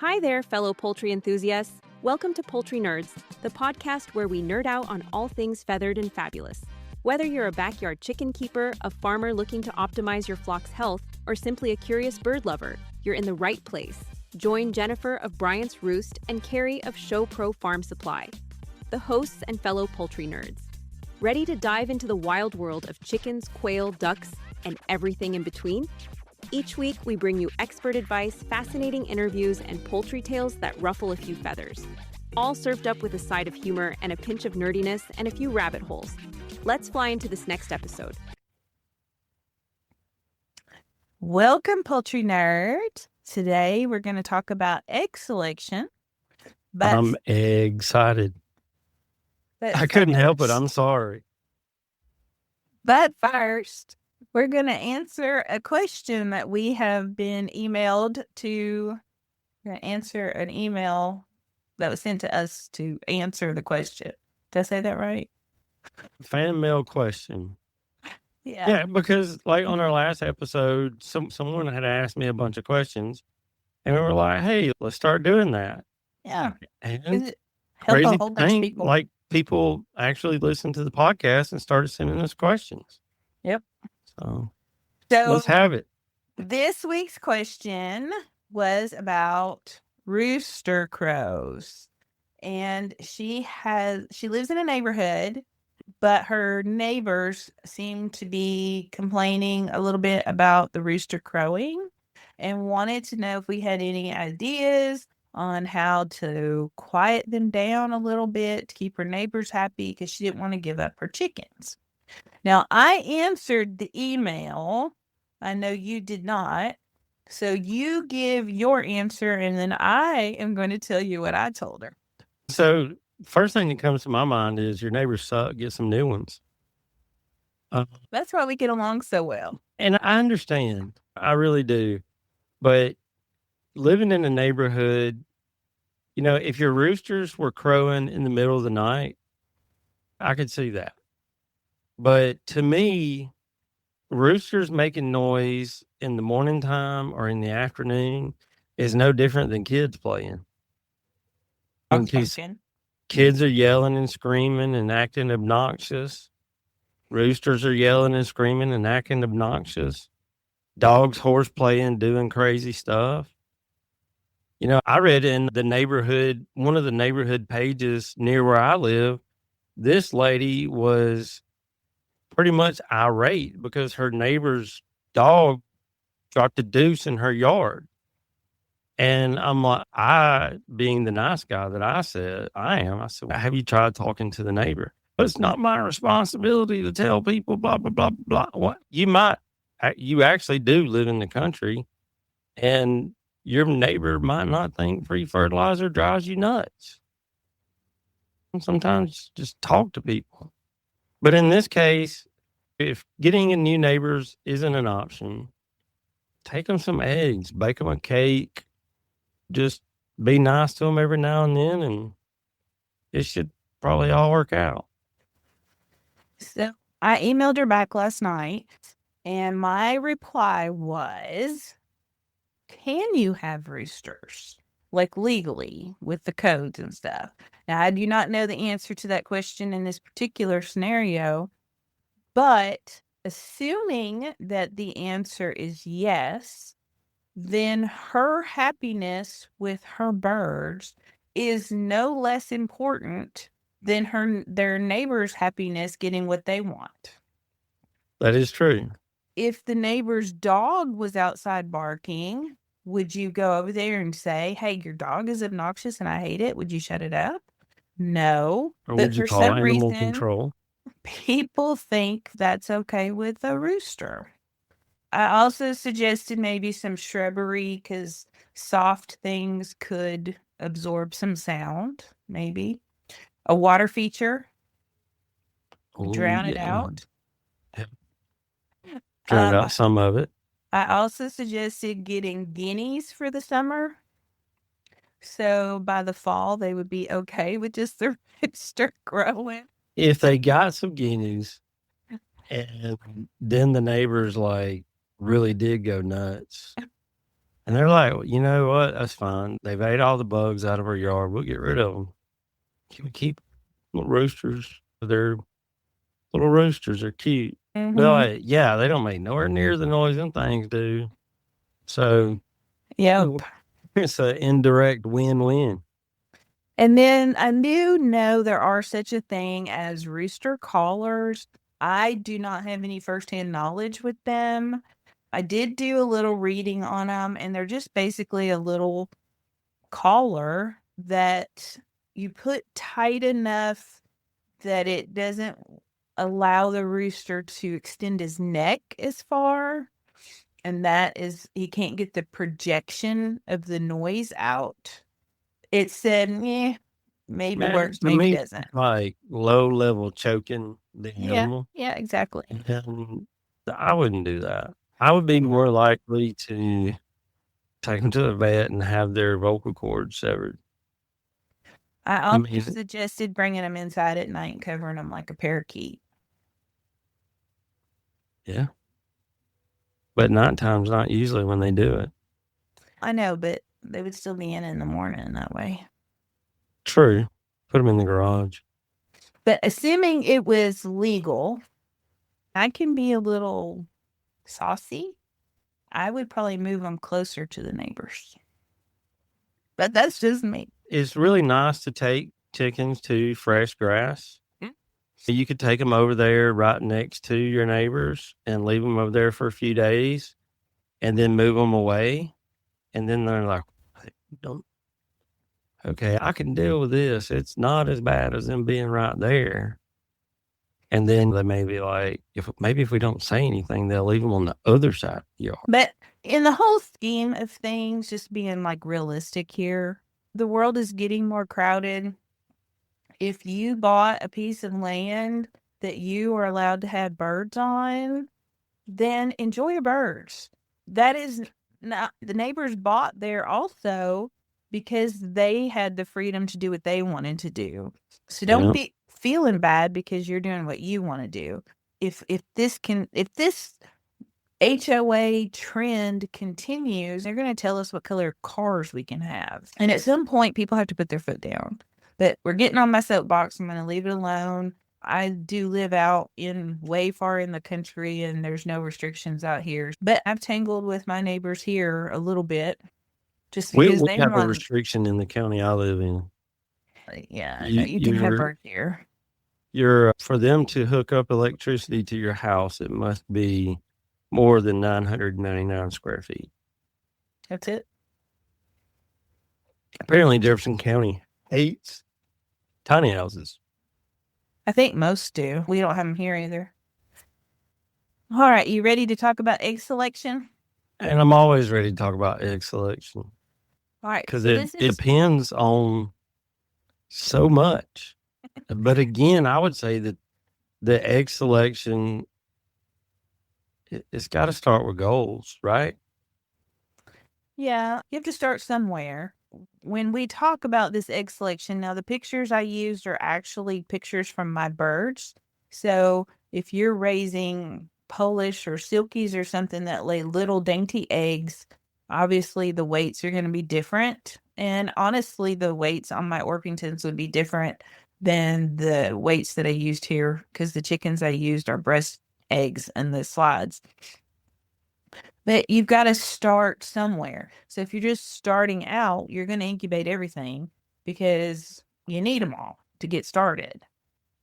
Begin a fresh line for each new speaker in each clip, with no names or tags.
Hi there, fellow poultry enthusiasts. Welcome to Poultry Nerds, the podcast where we nerd out on all things feathered and fabulous. Whether you're a backyard chicken keeper, a farmer looking to optimize your flock's health, or simply a curious bird lover, you're in the right place. Join Jennifer of Bryant's Roost and Carrie of Show Pro Farm Supply, the hosts and fellow poultry nerds. Ready to dive into the wild world of chickens, quail, ducks, and everything in between? Each week, we bring you expert advice, fascinating interviews, and poultry tales that ruffle a few feathers. All served up with a side of humor and a pinch of nerdiness and a few rabbit holes. Let's fly into this next episode.
Welcome, Poultry Nerds. Today, we're going to talk about egg selection. But
I'm excited. I couldn't help it. I'm sorry.
But first, we're going to answer a question that we have been emailed to. We're going to answer an email that was sent to us to answer the question. Did I say that right?
Fan mail question.
Yeah.
Yeah, because like on our last episode, someone had asked me a bunch of questions, and we were like, "Hey, let's start doing that."
Yeah.
And
Help
crazy
a whole bunch of
thing,
people.
like people actually listened to the podcast and started sending us questions.
Yep.
So
So
let's have it.
this week's question was about rooster crows. And she lives in a neighborhood, but her neighbors seem to be complaining a little bit about the rooster crowing and wanted to know if we had any ideas on how to quiet them down a little bit to keep her neighbors happy because she didn't want to give up her chickens. Now, I answered the email. I know you did not. So you give your answer, and then I am going to tell you what I told her.
So first thing that comes to my mind is your neighbors suck. Get some new ones.
That's why we get along so well.
And I understand. I really do. But living in a neighborhood, you know, if your roosters were crowing in the middle of the night, I could see that. But to me, roosters making noise in the morning time or in the afternoon is no different than kids playing. When kids are yelling and screaming and acting obnoxious. Roosters are yelling and screaming and acting obnoxious. Dogs horseplaying, doing crazy stuff. You know, I read in the neighborhood, one of the neighborhood pages near where I live, this lady was pretty much irate because her neighbor's dog dropped a deuce in her yard. And I'm like, being the nice guy that I said, I said, well, have you tried talking to the neighbor? But it's not my responsibility to tell people, blah, blah, blah, blah. What? You actually do live in the country, and your neighbor might not think free fertilizer drives you nuts. And sometimes just talk to people. But in this case, if getting new neighbors isn't an option, take them some eggs, bake them a cake, just be nice to them every now and then, and it should probably all work out.
So I emailed her back last night, and my reply was, can you have roosters? Like legally with the codes and stuff. Now, I do not know the answer to that question in this particular scenario, but assuming that the answer is yes, then her happiness with her birds is no less important than their neighbor's happiness getting what they want.
That is true.
If the neighbor's dog was outside barking, would you go over there and say, hey, your dog is obnoxious and I hate it. Would you shut it up? No.
Or
But
would you
for
call
some
animal
reason,
control?
people think that's okay with a rooster. I also suggested maybe some shrubbery because soft things could absorb some sound, maybe. A water feature. Drown it out.
Drown out some of it.
I also suggested getting guineas for the summer. So by the fall, they would be okay with just the rooster growing.
If they got some guineas and then the neighbors like really did go nuts, And they're like, well, you know what? That's fine. They've ate all the bugs out of our yard. We'll get rid of them. Can we keep little roosters? They're little roosters. They're cute. They're like, yeah, they don't make nowhere near the noise them things do. So,
Yep.
it's an indirect win-win.
And then I do know there are such a thing as rooster callers. I do not have any firsthand knowledge with them. I did do a little reading on them, and they're just basically a little collar that you put tight enough that it doesn't allow the rooster to extend his neck as far. And that is, he can't get the projection of the noise out. It said, maybe works,
To
maybe
me,
doesn't.
like low-level choking the animal.
Yeah, exactly.
And I wouldn't do that. I would be more likely to take them to the vet and have their vocal cords severed.
I
I
also
mean,
suggested bringing them inside at night and covering them like a parakeet.
yeah. But nighttime's not usually when they do it.
I know, but they would still be in the morning that way.
True. Put them in the garage.
But assuming it was legal, I can be a little saucy. I would probably move them closer to the neighbors. But that's just me.
It's really nice to take chickens to fresh grass. So you could take them over there right next to your neighbors and leave them over there for a few days and then move them away. And then they're like, don't. Okay, I can deal with this. It's not as bad as them being right there. And then they may be like, if we don't say anything, they'll leave them on the other side of the yard.
But in the whole scheme of things, just being like realistic here, the world is getting more crowded. If you bought a piece of land that you are allowed to have birds on, then enjoy your birds. That is not, the neighbors bought there also because they had the freedom to do what they wanted to do. So don't be feeling bad because you're doing what you want to do. If this HOA trend continues, they're going to tell us what color cars we can have. And at some point, people have to put their foot down. But we're getting on my soapbox. I'm going to leave it alone. I do live out way far in the country, and there's no restrictions out here. But I've tangled with my neighbors here a little bit, just because
we have a restriction in the county I live in.
Yeah, you can have birds here.
For them to hook up electricity to your house, it must be more than 999 square feet.
That's it.
Apparently, Jefferson County hates tiny houses.
I think most do. We don't have them here either. All right, you ready to talk about egg selection?
And I'm always ready to talk about egg selection.
All right.
Because it depends on so much. But again, I would say that the egg selection, it's got to start with goals, right?
Yeah, you have to start somewhere. When we talk about this egg selection, now the pictures I used are actually pictures from my birds. So if you're raising Polish or Silkies or something that lay little dainty eggs, obviously the weights are going to be different. And honestly, the weights on my Orpingtons would be different than the weights that I used here because the chickens I used are breast eggs in the slides. But you've got to start somewhere. So if you're just starting out, you're going to incubate everything because you need them all to get started.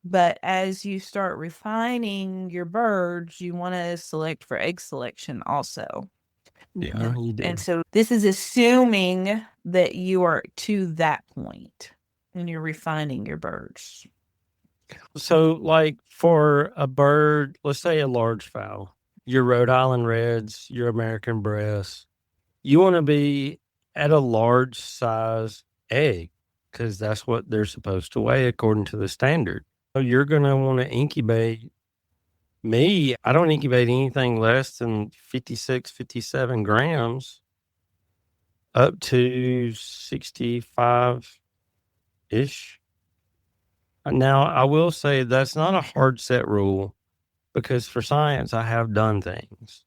But as you start refining your birds, you want to select for egg selection also.
Yeah, you do.
And so this is assuming that you are to that point and you're refining your birds.
So like for a bird, let's say a large fowl, your Rhode Island Reds, your American Breasts, you want to be at a large size egg because that's what they're supposed to weigh according to the standard. So you're going to want to incubate. Me, I don't incubate anything less than 56, 57 grams up to 65-ish. Now, I will say that's not a hard set rule because for science, I have done things.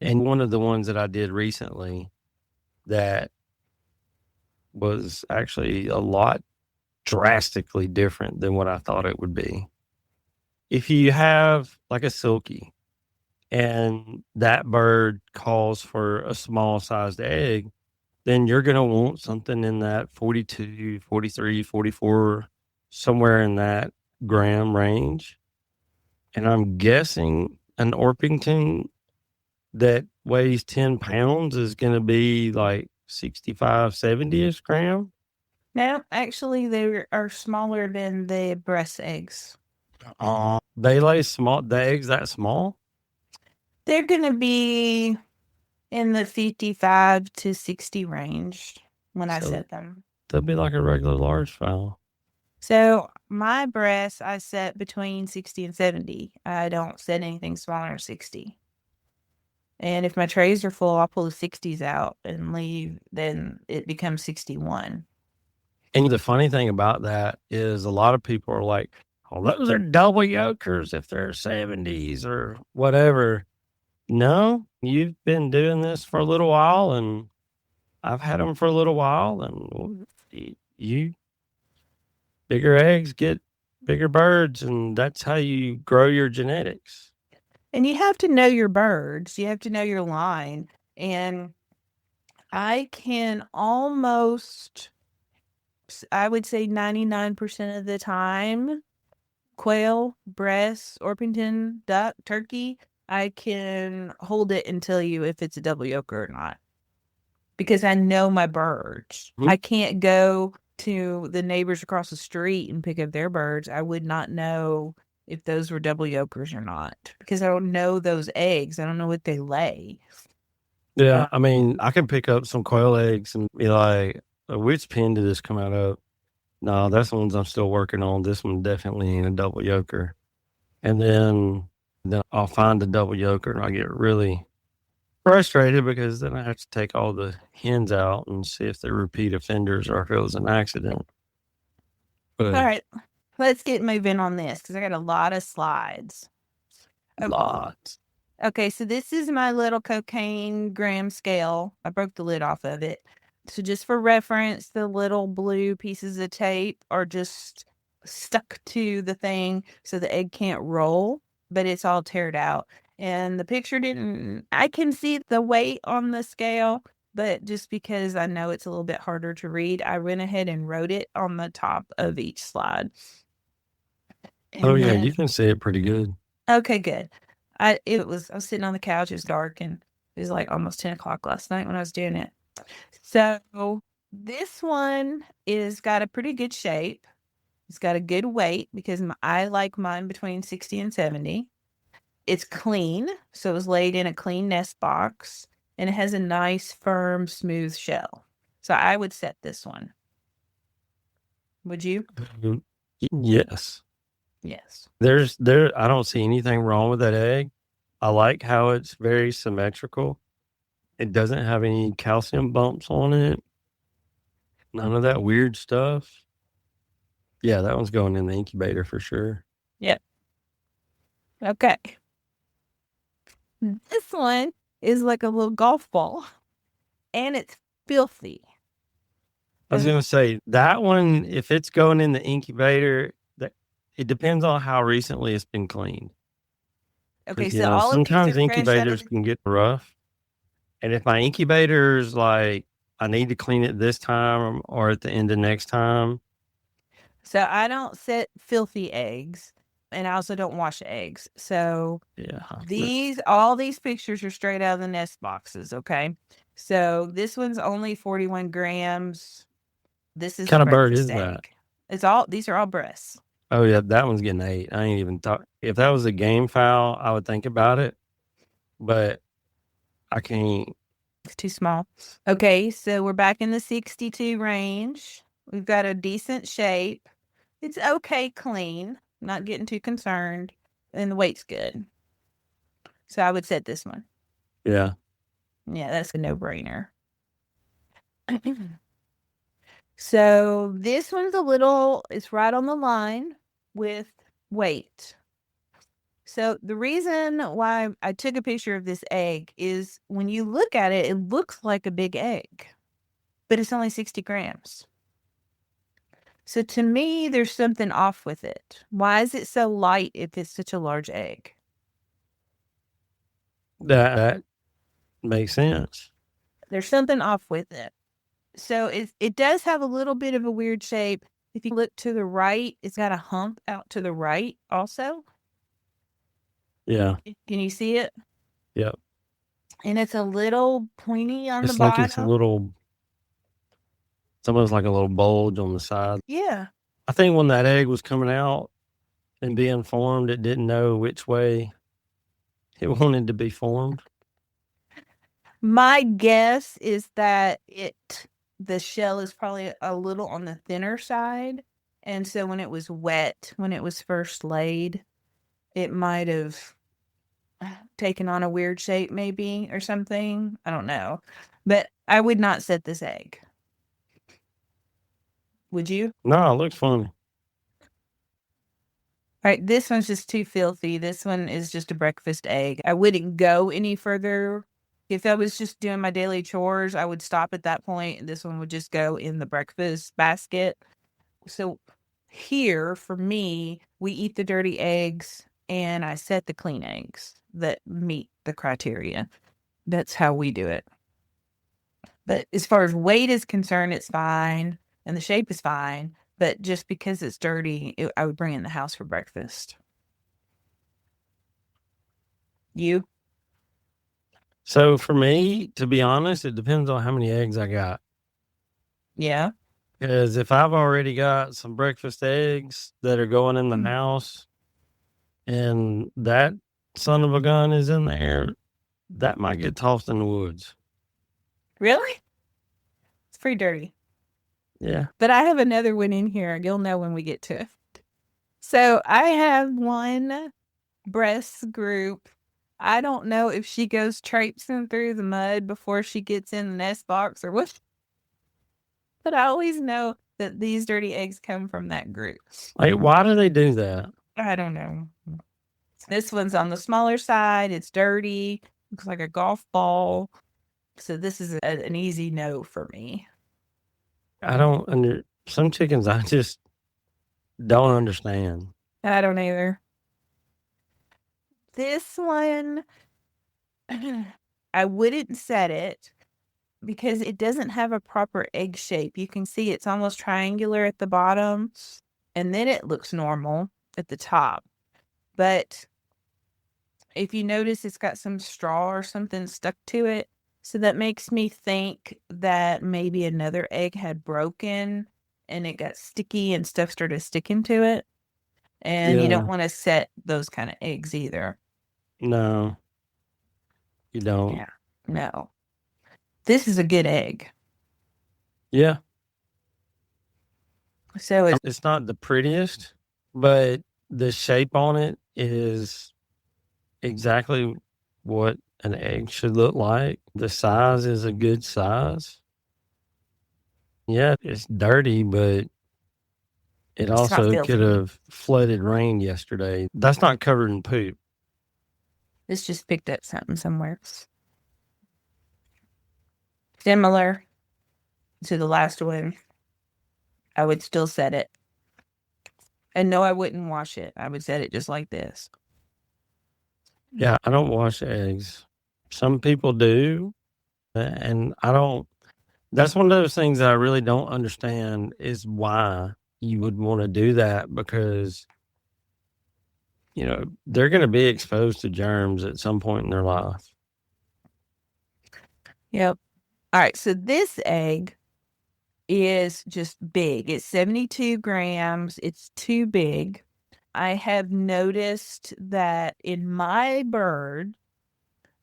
And one of the ones that I did recently that was actually a lot drastically different than what I thought it would be. If you have like a silkie and that bird calls for a small sized egg, then you're going to want something in that 42, 43, 44, somewhere in that gram range. And I'm guessing an Orpington that weighs 10 pounds is going to be like 65, 70-ish gram.
No, actually, they are smaller than the breast eggs.
They lay small, the eggs that small?
They're going to be in the 55 to 60 range when I set them.
They'll be like a regular large fowl.
So my breasts, I set between 60 and 70. I don't set anything smaller than 60. And if my trays are full, I'll pull the 60s out and leave. Then it becomes 61.
And the funny thing about that is a lot of people are like, oh, those are double yolkers if they're 70s or whatever. No, you've been doing this for a little while, and I've had them for a little while, and bigger eggs get bigger birds, and that's how you grow your genetics.
And you have to know your birds. You have to know your line. And I can almost, I would say 99% of the time, quail, breast, Orpington, duck, turkey, I can hold it and tell you if it's a double yoker or not. Because I know my birds. Mm-hmm. I can't go to the neighbors across the street and pick up their birds. I would not know if those were double yolkers or not. Because I don't know those eggs. I don't know what they lay.
Yeah, I mean, I can pick up some quail eggs and be like, which pen did this come out of? No, that's the ones I'm still working on. This one definitely ain't a double yoker. And then I'll find a double yoker and I get really frustrated because then I have to take all the hens out and see if they're repeat offenders or if it was an accident. But,
all right, let's get moving on this because I got a lot of slides.
Lots.
Okay, so this is my little cocaine gram scale. I broke the lid off of it. So just for reference, the little blue pieces of tape are just stuck to the thing so the egg can't roll, but it's all teared out. And the picture I can see the weight on the scale, but just because I know it's a little bit harder to read, I went ahead and wrote it on the top of each slide.
And yeah, you can see it pretty good.
Okay, good. I was sitting on the couch, it was dark, and it was like almost 10 o'clock last night when I was doing it. So this one is got a pretty good shape. It's got a good weight because I like mine between 60 and 70. It's clean, so it was laid in a clean nest box, and it has a nice, firm, smooth shell. So I would set this one. Would you?
Yes.
Yes.
I don't see anything wrong with that egg. I like how it's very symmetrical. It doesn't have any calcium bumps on it. None of that weird stuff. Yeah, that one's going in the incubator for sure.
Yep. Okay. This one is like a little golf ball, and it's filthy.
I was going to say, that one, if it's going in the incubator, it depends on how recently it's been cleaned.
Okay, so all
sometimes
of these are
incubators can get rough. And if my incubator's like, I need to clean it this time or at the end of next time.
So I don't set filthy eggs, and I also don't wash eggs. So
yeah,
all these pictures are straight out of the nest boxes. Okay, so this one's only 41 grams. This is
what kind of bird is that?
These are all breasts.
Oh yeah, that one's getting 8. I ain't even thought. If that was a game fowl, I would think about it, but I can't.
It's too small. Okay, so we're back in the 62 range. We've got a decent shape. It's okay clean. Not getting too concerned. And the weight's good. So I would set this one.
Yeah.
Yeah, that's a no-brainer. So this one's it's right on the line with weight. So the reason why I took a picture of this egg is when you look at it, it looks like a big egg. but it's only 60 grams. So to me, there's something off with it. Why is it so light if it's such a large egg?
That makes sense.
There's something off with it. So it does have a little bit of a weird shape. If you look to the right, it's got a hump out to the right also.
Yeah.
Can you see it?
Yep.
And it's a little pointy on the
It's like
bottom.
it's almost like a little bulge on the side.
Yeah.
I think when that egg was coming out and being formed, it didn't know which way it wanted to be formed.
My guess is that the shell is probably a little on the thinner side. And so when it was wet, when it was first laid, it might have taken on a weird shape maybe or something. I don't know. But I would not set this egg. Would you?
No, it looks funny.
All right, this one's just too filthy. This one is just a breakfast egg. I wouldn't go any further. If I was just doing my daily chores, I would stop at that point. This one would just go in the breakfast basket. So here, for me, we eat the dirty eggs and I set the clean eggs that meet the criteria. That's how we do it. But as far as weight is concerned, it's fine and the shape is fine. But just because it's dirty, I would bring it in the house for breakfast. You?
So for me, to be honest, it depends on how many eggs I got.
Yeah.
Because if I've already got some breakfast eggs that are going in the house and that son of a gun is in there, that might get tossed in the woods.
Really? It's pretty dirty.
Yeah.
But I have another one in here. You'll know when we get to it. So I have one breast group. I don't know if she goes traipsing through the mud before she gets in the nest box or what. But I always know that these dirty eggs come from that group.
Like, why do they do that?
I don't know. This one's on the smaller side. It's dirty. Looks like a golf ball. So this is an easy no for me.
Some chickens I just don't understand.
I don't either. This one, I wouldn't set it because it doesn't have a proper egg shape. You can see it's almost triangular at the bottom, and then it looks normal at the top. But if you notice, it's got some straw or something stuck to it. So that makes me think that maybe another egg had broken and it got sticky and stuff started sticking to it. And you don't want to set those kind of eggs either.
No, you don't.
Yeah, no. This is a good egg.
Yeah.
So
It's not the prettiest, but the shape on it is exactly what an egg should look like. The size is a good size. Yeah, it's dirty, but it also could have flooded rain yesterday. That's not covered in poop.
This just picked up something somewhere. Similar to the last one. I would still set it. And no, I wouldn't wash it. I would set it just like this.
Yeah, I don't wash eggs. Some people do, and I don't. That's one of those things that I really don't understand is why you would want to do that, because, they're going to be exposed to germs at some point in their life.
Yep. All right. So this egg is just big. It's 72 grams. It's too big. I have noticed that in my bird,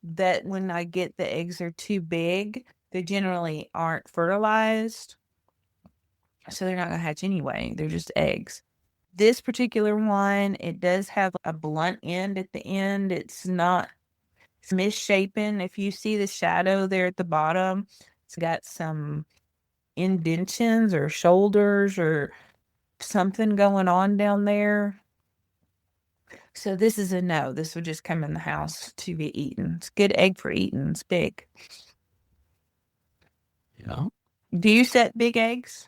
that when I get the eggs are too big, they generally aren't fertilized. So they're not going to hatch anyway. They're just eggs. This particular one, it does have a blunt end at the end. It's misshapen. If you see the shadow there at the bottom, it's got some indentions or shoulders or something going on down there. So this is a no. This would just come in the house to be eaten. It's a good egg for eating. It's big.
Yeah.
Do you set big eggs?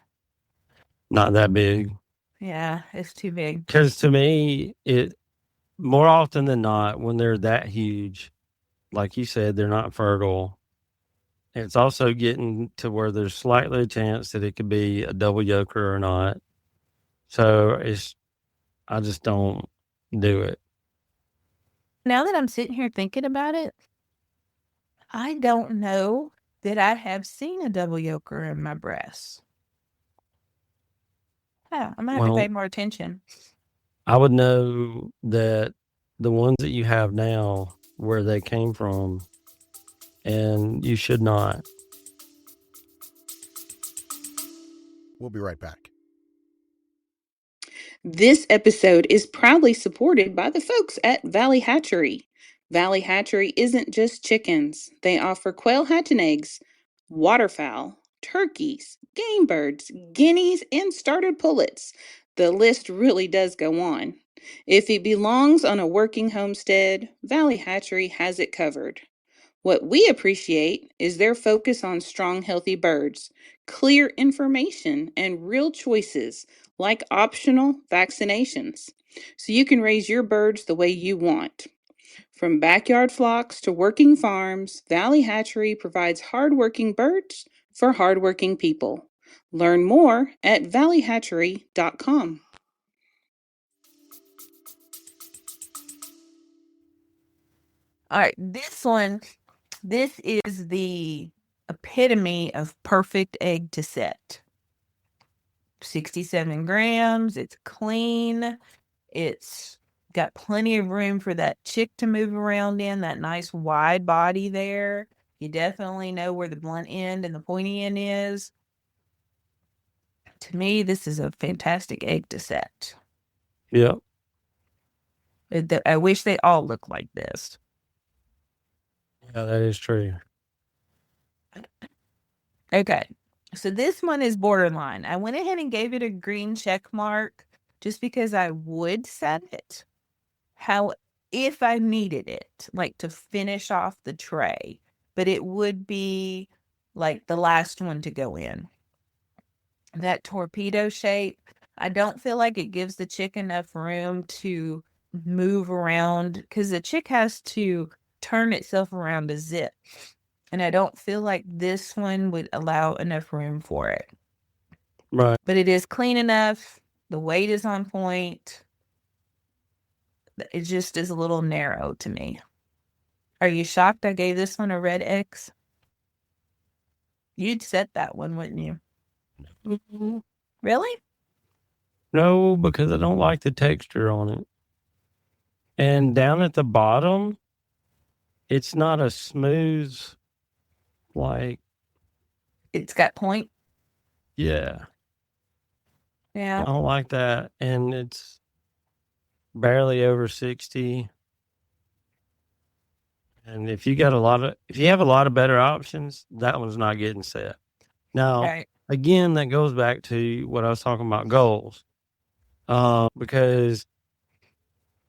Not that big.
Yeah, it's too big.
Because to me, it more often than not, when they're that huge, like you said, they're not fertile. It's also getting to where there's slightly a chance that it could be a double yoker or not. So I just don't do it.
Now that I'm sitting here thinking about it, I don't know that I have seen a double yoker in my breasts. Yeah, I'm gonna have to pay
Well,
more attention.
I would know that the ones that you have now, where they came from, and you should not.
We'll be right back.
This episode is proudly supported by the folks at Valley Hatchery. Valley Hatchery isn't just chickens. They offer quail hatching eggs, waterfowl, turkeys, game birds, guineas, and started pullets. The list really does go on. If it belongs on a working homestead, Valley Hatchery has it covered. What we appreciate is their focus on strong, healthy birds, clear information, and real choices like optional vaccinations, so you can raise your birds the way you want. From backyard flocks to working farms, Valley Hatchery provides hardworking birds for hardworking people. Learn more at valleyhatchery.com.
All right, this is the epitome of perfect egg to set. 67 grams, it's clean, it's got plenty of room for that chick to move around in, that nice wide body there. You definitely know where the blunt end and the pointy end is. To me, this is a fantastic egg to set.
Yep.
I wish they all looked like this.
Yeah, that is true.
Okay, so this one is borderline. I went ahead and gave it a green check mark just because I would set it. How if I needed it, like to finish off the tray, but it would be like the last one to go in. That torpedo shape, I don't feel like it gives the chick enough room to move around because the chick has to turn itself around to zip. And I don't feel like this one would allow enough room for it.
Right.
But it is clean enough. The weight is on point. It just is a little narrow to me. Are you shocked I gave this one a red X? You'd set that one, wouldn't you?
Mhm.
Really?
No, because I don't like the texture on it. And down at the bottom, it's not a smooth, like,
It's got point.
yeah, I
Yeah.
don't like that. And it's barely over 60. And if you have a lot of better options, that one's not getting set. Now,
Right.
again, that goes back to what I was talking about goals. Because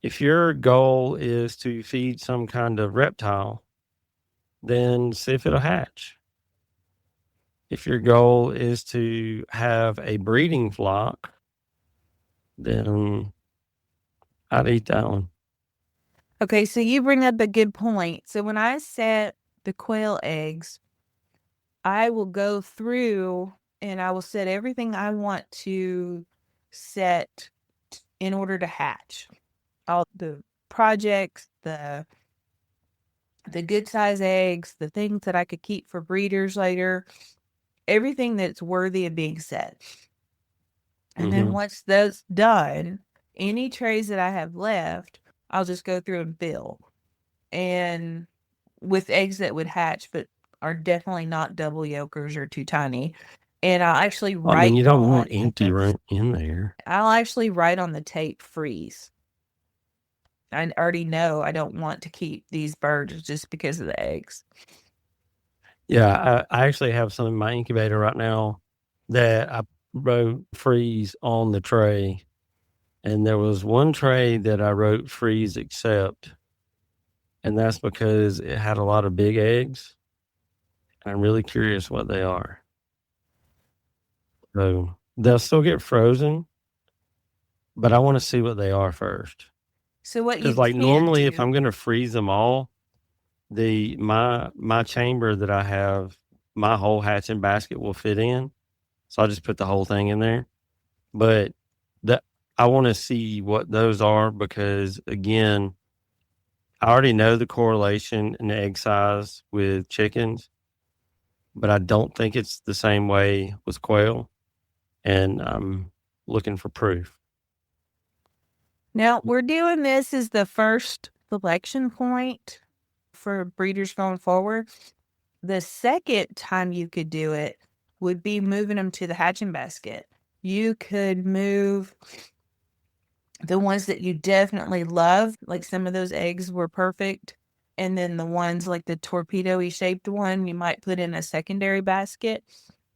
if your goal is to feed some kind of reptile, then see if it'll hatch. If your goal is to have a breeding flock, then I'd eat that one.
Okay, so you bring up a good point. So when I set the quail eggs, I will go through and I will set everything I want to set in order to hatch. All the projects, the good size eggs, the things that I could keep for breeders later, everything that's worthy of being set. And then once that's done, any trays that I have left, I'll just go through and fill. And with eggs that would hatch, but are definitely not double yolkers or too tiny. And I'll actually
I mean, you don't want empty room in there.
I'll actually write on the tape freeze. I already know I don't want to keep these birds just because of the eggs.
Yeah, I actually have some in my incubator right now that I wrote freeze on the tray. And there was one tray that I wrote freeze accept. And that's because it had a lot of big eggs. I'm really curious what they are. So they'll still get frozen, but I want to see what they are first.
So what you
Because like
can
normally if
do,
I'm going to freeze them all, my chamber that I have, my whole hatching basket will fit in. So I'll just put the whole thing in there. But that I want to see what those are because again, I already know the correlation in egg size with chickens, but I don't think it's the same way with quail. And I'm looking for proof.
now we're doing this as the first selection point for breeders going forward. The second time you could do it would be moving them to the hatching basket. You could move the ones that you definitely love, like some of those eggs were perfect. And then the ones like the torpedo-y shaped one, you might put in a secondary basket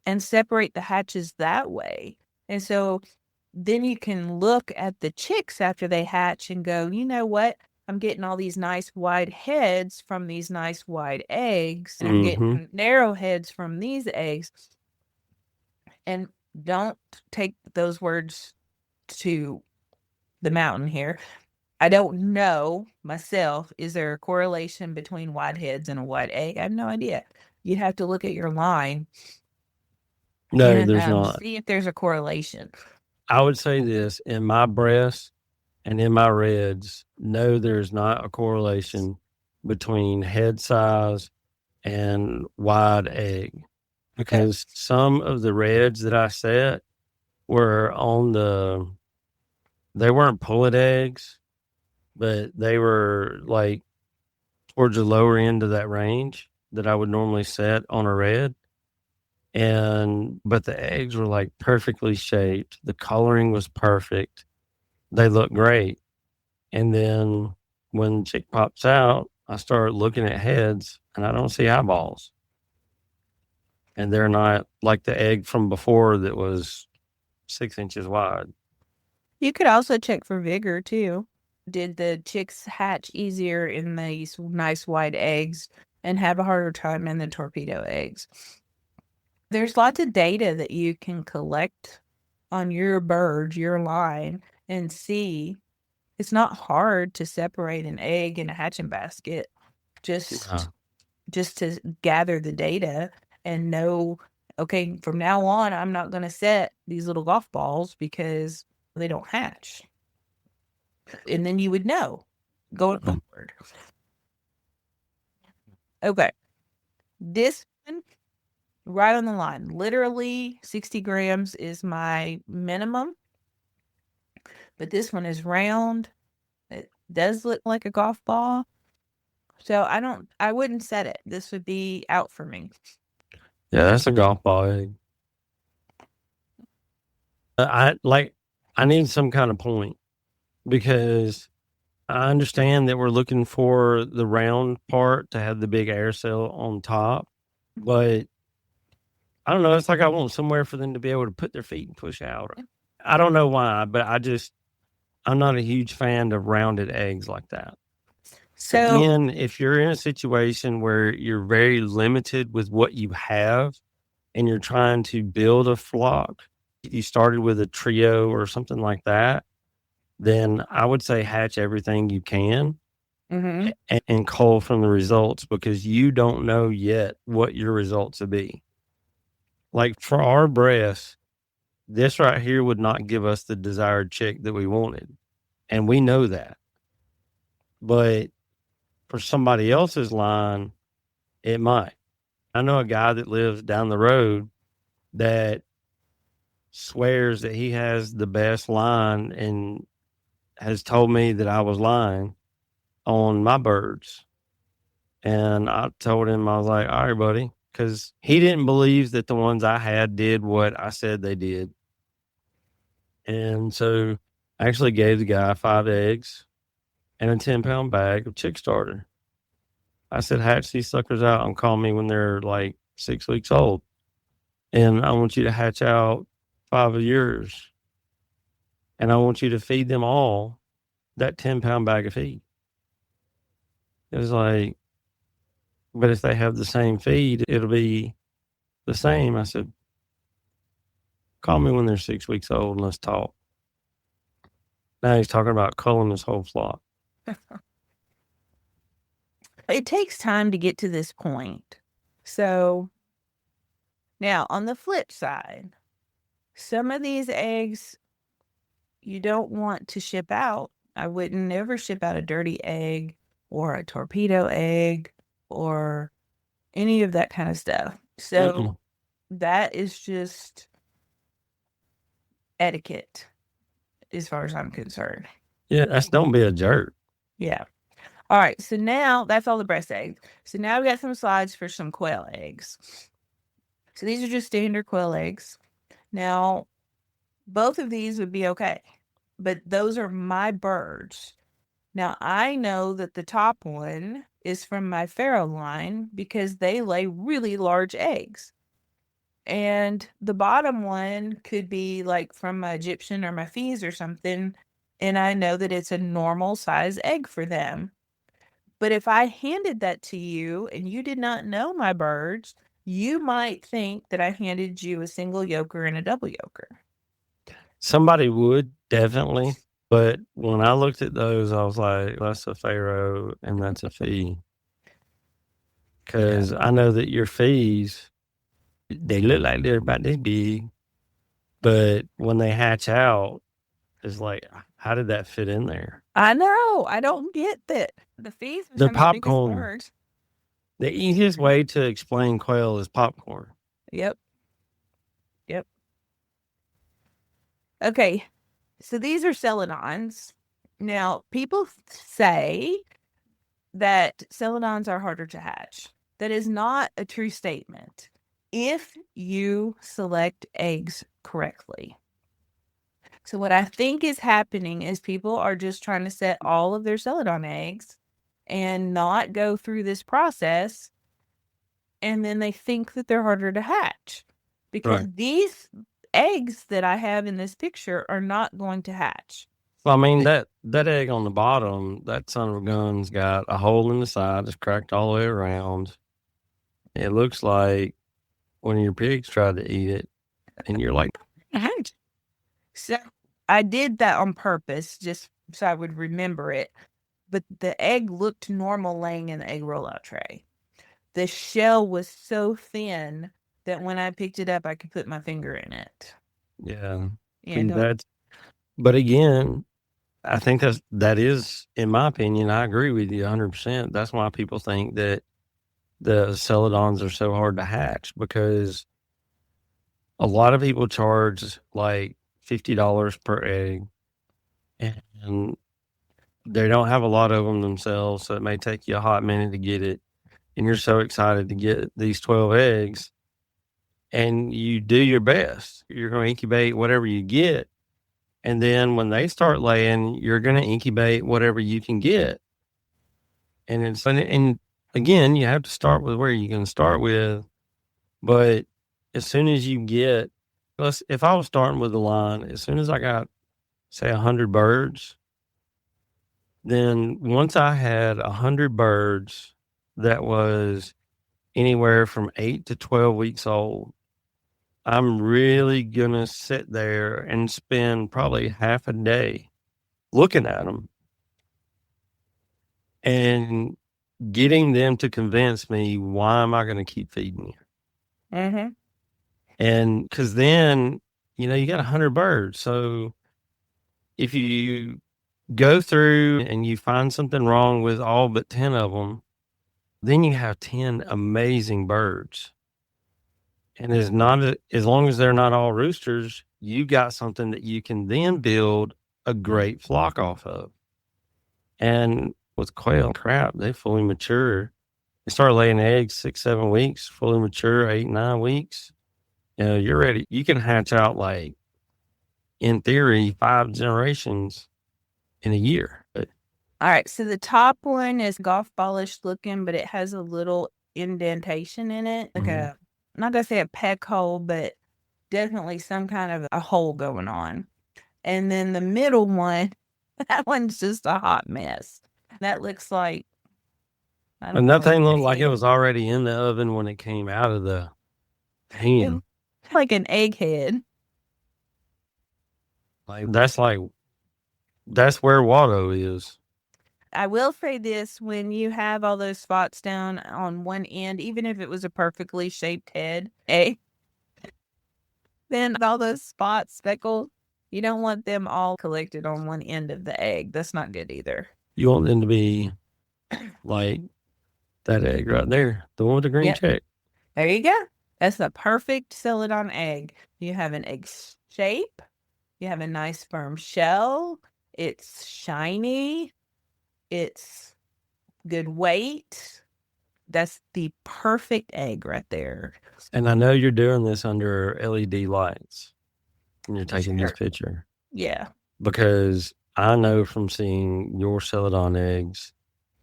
and separate the hatches that way. And so then you can look at the chicks after they hatch and go, you know what? I'm getting all these nice wide heads from these nice wide eggs, and I'm getting narrow heads from these eggs. And don't take those words to the mountain here. I don't know myself. Is there a correlation between wide heads and a wide egg? I have no idea. You'd have to look at your line.
No,
and
there's not.
see if there's a correlation.
I would say this in my breasts and in my reds, no, there's not a correlation between head size and wide egg because some of the reds that I set were they weren't pullet eggs, but they were like towards the lower end of that range that I would normally set on a red. But the eggs were like perfectly shaped. The coloring was perfect. They look great. And then when chick pops out, I start looking at heads and I don't see eyeballs. And they're not like the egg from before that was 6 inches wide.
You could also check for vigor too. Did the chicks hatch easier in these nice wide eggs and have a harder time in the torpedo eggs? There's lots of data that you can collect on your bird, your line, and see. It's not hard to separate an egg in a hatching basket. Just to gather the data and know, okay, from now on, I'm not going to set these little golf balls because they don't hatch. And then you would know going forward. Okay. This one, right on the line. Literally 60 grams is my minimum. But this one is round. It does look like a golf ball. So I wouldn't set it. This would be out for me.
Yeah, that's a golf ball egg. I need some kind of point because I understand that we're looking for the round part to have the big air cell on top, but I don't know. It's like I want somewhere for them to be able to put their feet and push out. I don't know why, but I'm not a huge fan of rounded eggs like that. So again, if you're in a situation where you're very limited with what you have and you're trying to build a flock, you started with a trio or something like that, then I would say hatch everything you can and cull from the results because you don't know yet what your results will be. Like for our breasts, this right here would not give us the desired chick that we wanted. And we know that. But for somebody else's line, it might. I know a guy that lives down the road that swears that he has the best line and has told me that I was lying on my birds. And I told him, I was like, all right, buddy, because he didn't believe that the ones I had did what I said they did. And so I actually gave the guy 5 eggs and a 10-pound bag of chick starter. I said, hatch these suckers out and call me when they're like 6 weeks old. And I want you to hatch out 5 of yours. And I want you to feed them all that 10-pound bag of feed. It was like, but if they have the same feed, it'll be the same. I said, Call me when they're 6 weeks old and let's talk. Now he's talking about culling his whole flock.
It takes time to get to this point. So now on the flip side, some of these eggs you don't want to ship out. I wouldn't never ship out a dirty egg or a torpedo egg or any of that kind of stuff. So that is just etiquette as far as I'm concerned.
Yeah, don't be a jerk.
Yeah. All right. So now that's all the breast eggs. So now we got some slides for some quail eggs. So these are just standard quail eggs. Now, both of these would be okay, but those are my birds. Now, I know that the top one is from my farrow line because they lay really large eggs. And the bottom one could be like from my Egyptian or my Fees or something. And I know that it's a normal size egg for them. But if I handed that to you and you did not know my birds, you might think that I handed you a single yoker and a double yoker.
Somebody would, definitely. But when I looked at those, I was like, that's a Pharaoh and that's a Fee. Because I know that your Fees, they look like they're about this big. But when they hatch out, it's like, how did that fit in there?
I know. I don't get that. The Fees are
The
some of the biggest
popcorn.
birds.
The easiest way to explain quail is popcorn.
Yep. Okay. So these are celadons. Now, people say that celadons are harder to hatch. That is not a true statement if you select eggs correctly. So what I think is happening is people are just trying to set all of their celadon eggs and not go through this process. And then they think that they're harder to hatch because these eggs that I have in this picture are not going to hatch.
Well, I mean, that egg on the bottom, that son of a gun's got a hole in the side. It's cracked all the way around. It looks like one of your pigs tried to eat it. And you're like,
so I did that on purpose just so I would remember it. But the egg looked normal laying in the egg rollout tray. The shell was so thin that when I picked it up, I could put my finger in it.
yeah.
Yeah,
But again, I think that is, in my opinion, I agree with you 100%. That's why people think that the celadons are so hard to hatch, because a lot of people charge like $50 per egg, and they don't have a lot of them themselves, so it may take you a hot minute to get it. And you're so excited to get these 12 eggs, and you do your best. You're going to incubate whatever you get. And then when they start laying, you're going to incubate whatever you can get. And again, you have to start with where you're going to start with. But as soon as you get, if I was starting with the line, as soon as I got, say, 100 birds, then once I had 100 birds that was anywhere from 8 to 12 weeks old, I'm really going to sit there and spend probably half a day looking at them and getting them to convince me, why am I going to keep feeding you?
Mm-hmm.
And because then, you got 100 birds. So if you go through and you find something wrong with all but 10 of them, then you have 10 amazing birds. And as long as they're not all roosters, you got something that you can then build a great flock off of. And with quail, crap, they fully mature. They start laying eggs 6-7 weeks, fully mature 8-9 weeks. You're ready. You can hatch out, like, in theory, 5 generations in a year. But,
all right. So the top one is golf ballish looking, but it has a little indentation in it. Like I'm not going to say a peck hole, but definitely some kind of a hole going on. And then the middle one, that one's just a hot mess. That looks like,
and that thing looked like it was already in the oven when it came out of the pan.
Like an egghead.
That's where Watto is.
I will say this, when you have all those spots down on one end, even if it was a perfectly shaped head, then all those spots, speckles, you don't want them all collected on one end of the egg. That's not good either.
You want them to be like that egg right there, the one with the green check.
There you go. That's the perfect celadon egg. You have an egg shape. You have a nice firm shell. It's shiny. It's good weight. That's the perfect egg right there.
And I know you're doing this under LED lights when you're taking this picture.
Yeah.
Because I know from seeing your celadon eggs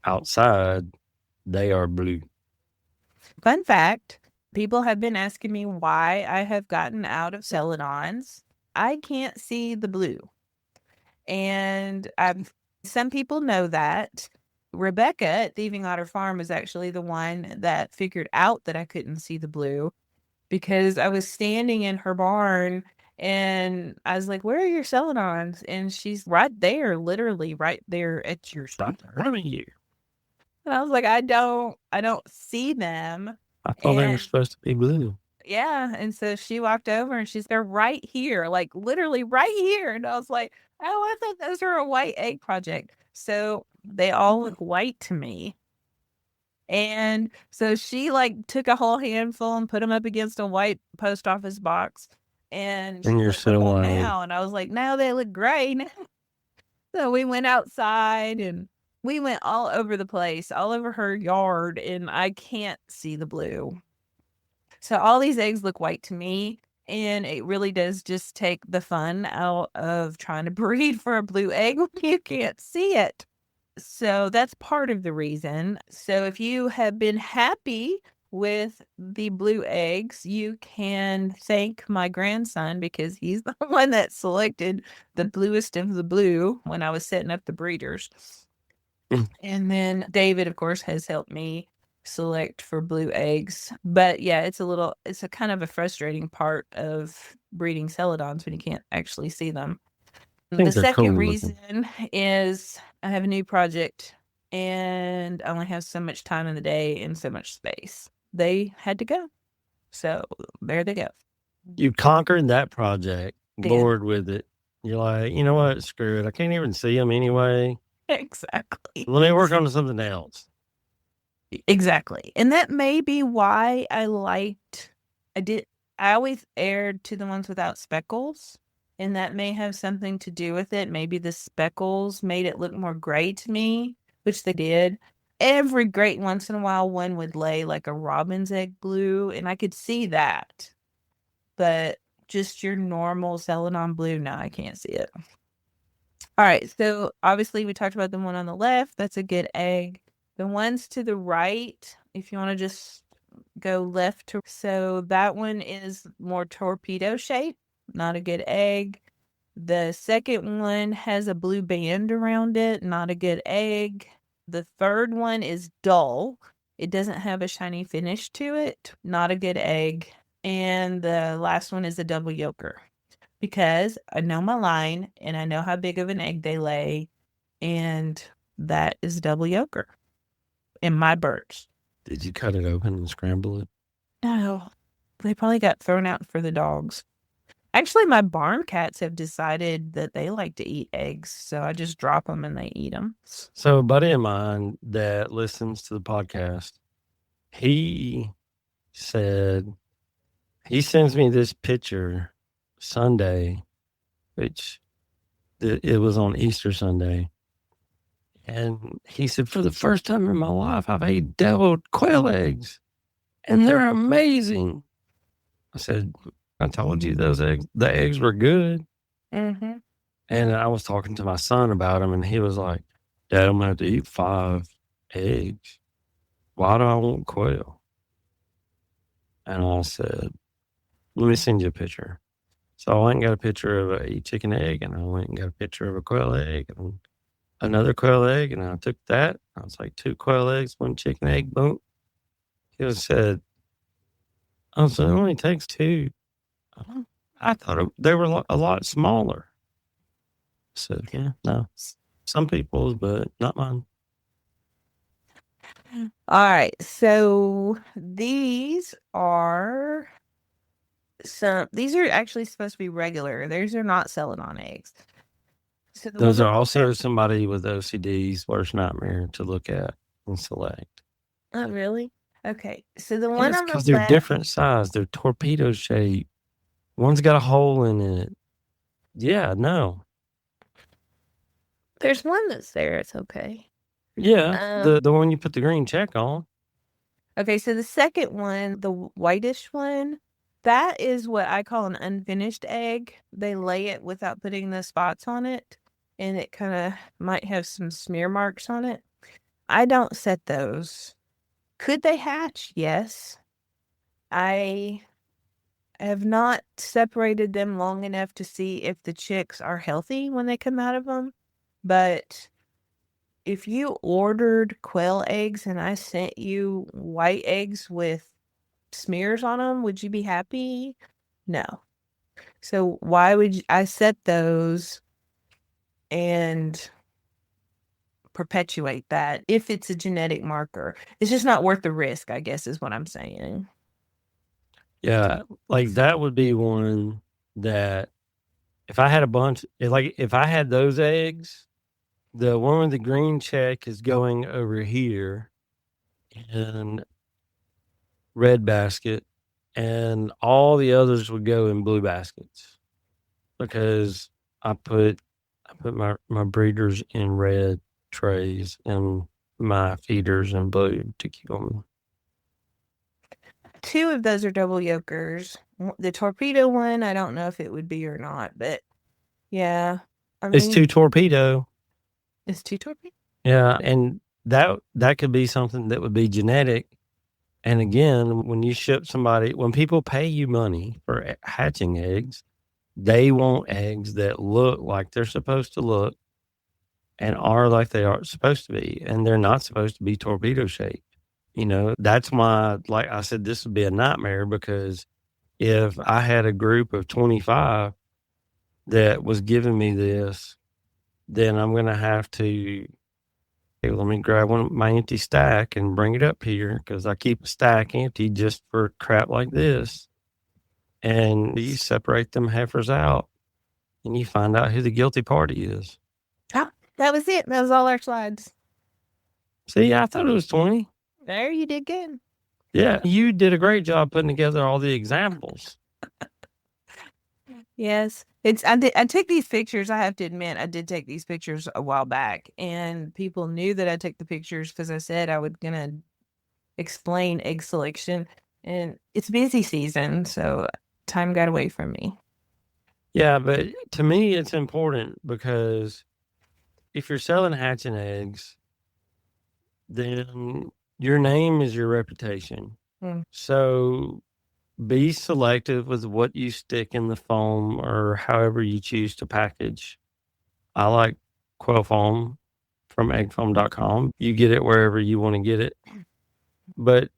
outside, they are blue.
Fun fact, people have been asking me why I have gotten out of celadons. I can't see the blue. And some people know that. Rebecca at Thieving Otter Farm was actually the one that figured out that I couldn't see the blue, because I was standing in her barn and I was like, "Where are your celadons?" And she's right there, literally right there at your
Stop running you.
And I was like, I don't see them.
I thought they were supposed to be blue.
Yeah. And so she walked over and they're right here, like literally right here. And I was like, oh, I thought those were a white egg project. So they all look white to me. And so she took a whole handful and put them up against a white post office box. And
you're so white.
Now. And I was like, now they look gray. So we went outside and we went all over the place, all over her yard, and I can't see the blue. So all these eggs look white to me, and it really does just take the fun out of trying to breed for a blue egg when you can't see it. So that's part of the reason. So if you have been happy with the blue eggs, you can thank my grandson, because he's the one that selected the bluest of the blue when I was setting up the breeders. And then David, of course, has helped me select for blue eggs. But yeah, it's a kind of a frustrating part of breeding celadons when you can't actually see them. The second reason is I have a new project and I only have so much time in the day and so much space. They had to go. So there they go.
You conquered that project, bored with it. You're like, you know what? Screw it. I can't even see them anyway.
Exactly.
Let me work on something else.
Exactly. And that may be why I always erred to the ones without speckles. And that may have something to do with it. Maybe the speckles made it look more gray to me, which they did. Every great once in a while, one would lay like a robin's egg blue, and I could see that. But just your normal celadon blue, no, I can't see it. All right, so obviously we talked about the one on the left. That's a good egg. The ones to the right, if you want to just go left to, so that one is more torpedo shape, not a good egg. The second one has a blue band around it, not a good egg. The third one is dull. It doesn't have a shiny finish to it, not a good egg. And the last one is a double yolker, because I know my line and I know how big of an egg they lay, and that is double yolker in my birds.
Did you cut it open and scramble it?
No, they probably got thrown out for the dogs. Actually, my barn cats have decided that they like to eat eggs, so I just drop them and they eat them.
So a buddy of mine that listens to the podcast, he said he sends me this picture Sunday, which it was on Easter Sunday. And he said, for the first time in my life, I've ate deviled quail eggs, and they're amazing. I said, I told you the eggs were good.
Mm-hmm.
And I was talking to my son about them, and he was like, Dad, I'm going to have to eat 5 eggs. Why do I want quail? And I said, let me send you a picture. So I went and got a picture of a chicken egg, and I went and got a picture of a quail egg, and another quail egg, and I took that. I was like, 2 quail eggs, 1 chicken egg, boom. He said, it only takes 2. I thought they were a lot smaller. So, yeah, no. Some people's, but not mine.
All right. So these are actually supposed to be regular. These are not celadon eggs. So
Those are also somebody with OCD's worst nightmare to look at and select.
Oh, really? Okay. So the one on the
Because they're
left,
different size. They're torpedo shaped. One's got a hole in it. Yeah, no.
there's one that's there. It's okay.
Yeah, the one you put the green check on.
Okay, so the second one, the whitish one, that is what I call an unfinished egg. They lay it without putting the spots on it, and it kind of might have some smear marks on it. I don't set those. Could they hatch? Yes. I have not separated them long enough to see if the chicks are healthy when they come out of them, but if you ordered quail eggs and I sent you white eggs with smears on them, would you be happy? No. So why would I set those and perpetuate that if it's a genetic marker? It's just not worth the risk, I guess, is what I'm saying.
Yeah, like that would be one that if I had a bunch, if I had those eggs, the one with the green check is going over here in red basket, and all the others would go in blue baskets because I put my breeders in red trays and my feeders in blue to keep them.
2 of those are double yolkers. The torpedo one, I don't know if it would be or not, but yeah. I mean,
It's 2 torpedo.
It's 2 torpedo?
Yeah, and that could be something that would be genetic. And again, when people pay you money for hatching eggs, they want eggs that look like they're supposed to look and are like they are supposed to be. And they're not supposed to be torpedo shaped. That's why, like I said, this would be a nightmare because if I had a group of 25 that was giving me this, then I'm going to have to, hey, let me grab my empty stack and bring it up here because I keep a stack empty just for crap like this. And you separate them heifers out and you find out who the guilty party is.
Oh, that was it. That was all our slides.
See, I thought it was 20.
There, you did good.
Yeah, you did a great job putting together all the examples.
Yes. I took these pictures. I have to admit, I did take these pictures a while back, and people knew that I took the pictures because I said I was gonna explain egg selection, and it's busy season, so time got away from me.
Yeah, but to me, it's important because if you're selling hatching eggs, then your name is your reputation. So be selective with what you stick in the foam or however you choose to package. I like quail foam from eggfoam.com. You get it wherever you want to get it. But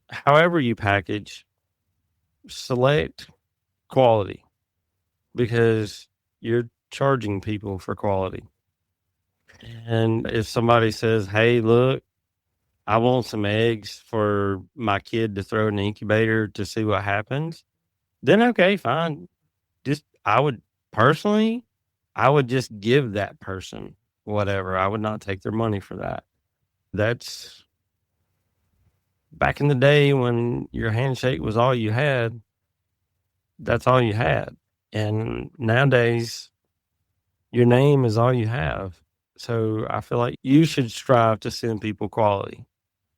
however you package, select quality because you're charging people for quality. And if somebody says, hey, look, I want some eggs for my kid to throw in the incubator to see what happens, then okay, fine. I would just give that person whatever. I would not take their money for that. That's back in the day when your handshake was all you had. That's all you had. And nowadays, your name is all you have. So I feel like you should strive to send people quality.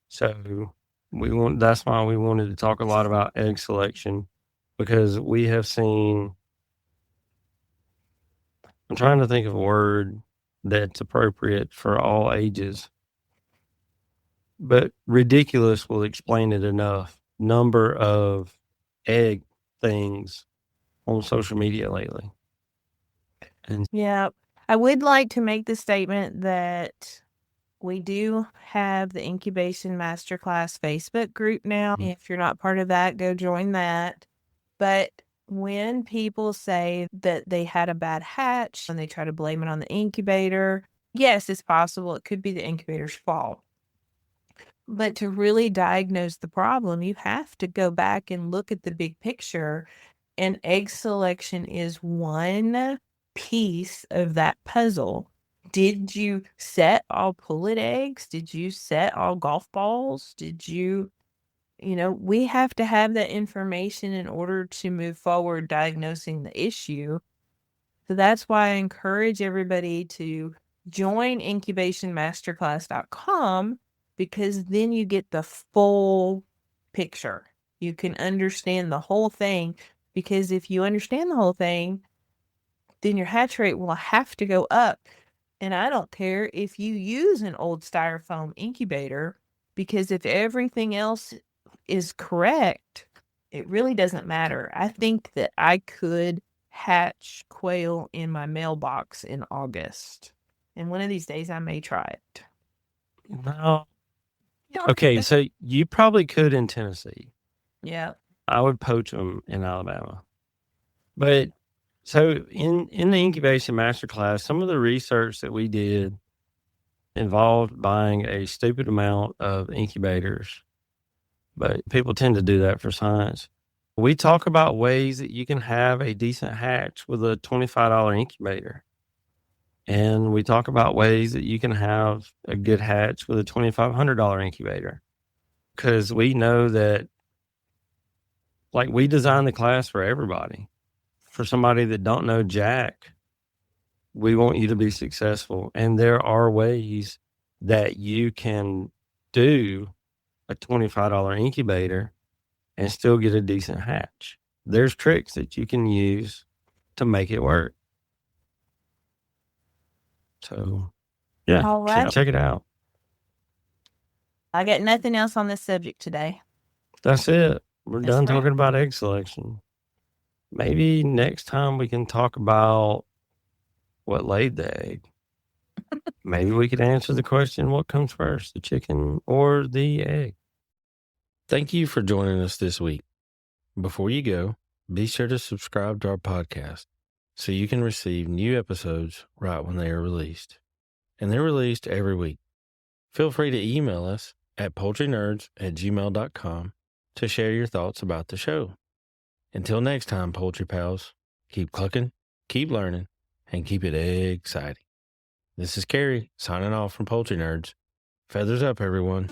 So that's why we wanted to talk a lot about egg selection because we have seen, I'm trying to think of a word that's appropriate for all ages, but ridiculous will explain it enough. Number of egg things on social media lately. And
yeah, I would like to make the statement that we do have the Incubation Masterclass Facebook group now. If you're not part of that, go join that. But when people say that they had a bad hatch and they try to blame it on the incubator, yes, it's possible. It could be the incubator's fault. But to really diagnose the problem, you have to go back and look at the big picture. And egg selection is one piece of that puzzle. Did you set all pullet eggs? Did you set all golf balls? We have to have that information in order to move forward diagnosing the issue. So that's why I encourage everybody to join incubationmasterclass.com, because then you get the full picture. You can understand the whole thing, because if you understand the whole thing, then your hatch rate will have to go up. And I don't care if you use an old styrofoam incubator, because if everything else is correct, it really doesn't matter. I think that I could hatch quail in my mailbox in August. And one of these days I may try it.
No. Okay, so you probably could in Tennessee.
Yeah.
I would poach them in Alabama. But so in the incubation masterclass, some of the research that we did involved buying a stupid amount of incubators, but people tend to do that for science. We talk about ways that you can have a decent hatch with a $25 incubator. And we talk about ways that you can have a good hatch with a $2,500 incubator. Because we know that, like, we designed the class for everybody. For somebody that don't know jack, we want you to be successful. And there are ways that you can do a $25 incubator and still get a decent hatch. There's tricks that you can use to make it work. So, yeah,
All right.
check it out.
I got nothing else on this subject today.
That's it. We're
That's
done
right.
talking about egg selection. Maybe next time we can talk about what laid the egg. Maybe we could answer the question, what comes first, the chicken or the egg?
Thank you for joining us this week. Before you go, be sure to subscribe to our podcast so you can receive new episodes right when they are released. And they're released every week. Feel free to email us at poultrynerds@gmail.com to share your thoughts about the show. Until next time, Poultry Pals, keep clucking, keep learning, and keep it exciting. This is Carrie signing off from Poultry Nerds. Feathers up, everyone.